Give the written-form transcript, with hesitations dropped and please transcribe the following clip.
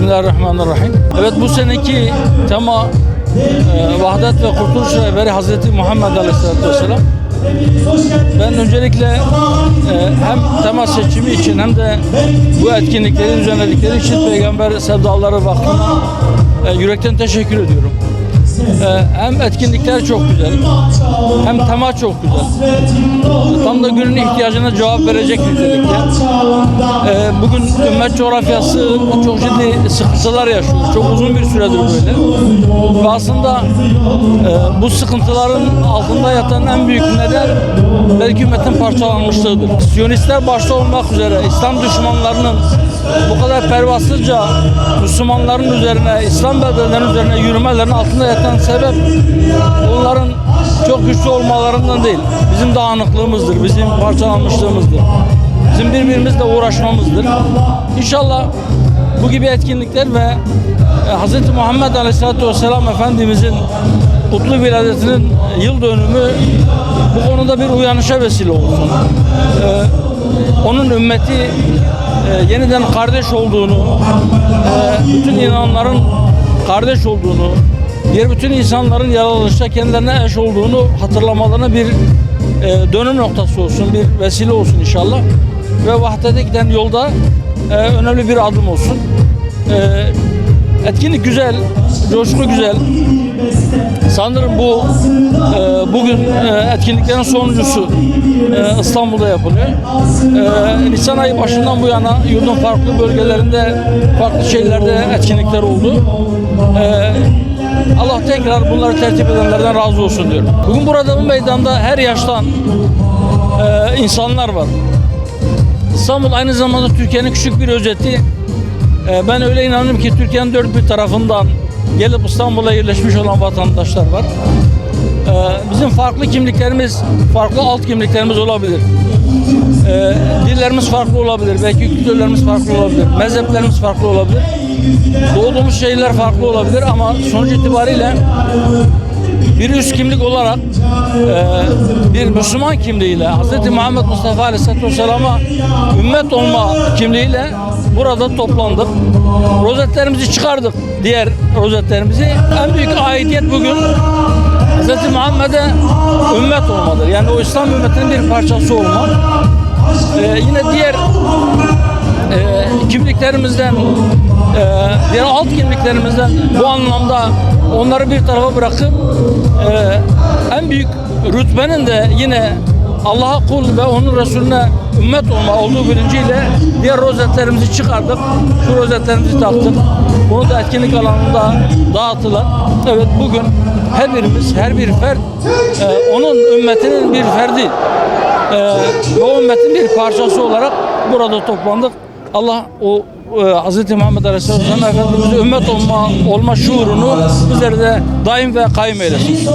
Bismillahirrahmanirrahim. Evet, bu seneki tema vahdet ve kurtuluş rehberi Hazreti Muhammed Aleyhisselatü Vesselam. Ben öncelikle hem tema seçimi için hem de bu etkinliklerin düzenledikleri için Peygamber Sevdaları Vakfı'na yürekten teşekkür ediyorum. Hem etkinlikler çok güzel, hem tema çok güzel. Tam da günün ihtiyacına cevap verecek nitelikte. Bugün ümmet coğrafyası çok ciddi sıkıntılar yaşıyor. Çok uzun bir süredir böyle. Ve aslında bu sıkıntıların altında yatan en büyük neden belki ümmetin parçalanmışlığıdır. Siyonistler başta olmak üzere İslam düşmanlarının bu kadar pervasızca Müslümanların üzerine, İslam beldelerinin üzerine yürümelerinin altında yatan sebep onların çok güçlü olmalarından değil, bizim dağınıklığımızdır, bizim parçalanmışlığımızdır, bizim birbirimizle uğraşmamızdır. İnşallah bu gibi etkinlikler ve Hz. Muhammed Aleyhisselatü Vesselam Efendimizin kutlu viladetinin yıl dönümü bu konuda bir uyanışa vesile olsun. Onun ümmeti yeniden kardeş olduğunu, bütün inananların kardeş olduğunu, diğer bütün insanların yaratılışta kendilerine eş olduğunu hatırlamalarına bir dönüm noktası olsun, bir vesile olsun inşallah. Ve vahdete giden yolda önemli bir adım olsun. Etkinlik güzel, coşku güzel. Sanırım bu bugün etkinliklerin sonuncusu İstanbul'da yapılıyor. Nisan ayı başından bu yana yurdun farklı bölgelerinde, farklı şehirlerde etkinlikler oldu. Allah tekrar bunları tertip edenlerden razı olsun diyorum. Bugün burada bu meydanda her yaştan insanlar var. İstanbul aynı zamanda Türkiye'nin küçük bir özeti. Ben öyle inanıyorum ki Türkiye'nin dört bir tarafından gelip İstanbul'a yerleşmiş olan vatandaşlar var. Bizim farklı kimliklerimiz, farklı alt kimliklerimiz olabilir. Dillerimiz farklı olabilir, belki kültürlerimiz farklı olabilir, mezheplerimiz farklı olabilir. Doğduğumuz şehirler farklı olabilir ama sonuç itibariyle bir üst kimlik olarak bir Müslüman kimliğiyle Hz. Muhammed Mustafa Aleyhisselatü Vesselam'a ümmet olma kimliğiyle burada toplandık. Rozetlerimizi çıkardık, diğer rozetlerimizi. En büyük aidiyet bugün Hz. Muhammed'e ümmet olmadır. Yani o İslam ümmetinin bir parçası olma. Yine diğer kimliklerimizden, diğer alt kimliklerimizden bu anlamda onları bir tarafa bırakıp en büyük rütbenin de yine Allah'a kul ve onun Resulüne ümmet olma olduğu bilinciyle diğer rozetlerimizi çıkardık. Şu rozetlerimizi taktık. Bunu da etkinlik alanında dağıtılan. Evet, bugün her birimiz, her bir fert onun ümmetinin bir ferdi ve o ümmetin bir parçası olarak burada toplandık. Allah o Hz. Muhammed Aleyhisselam Efendimiz'e ümmet olma şuurunu bizlere de daim ve kaim eylesin.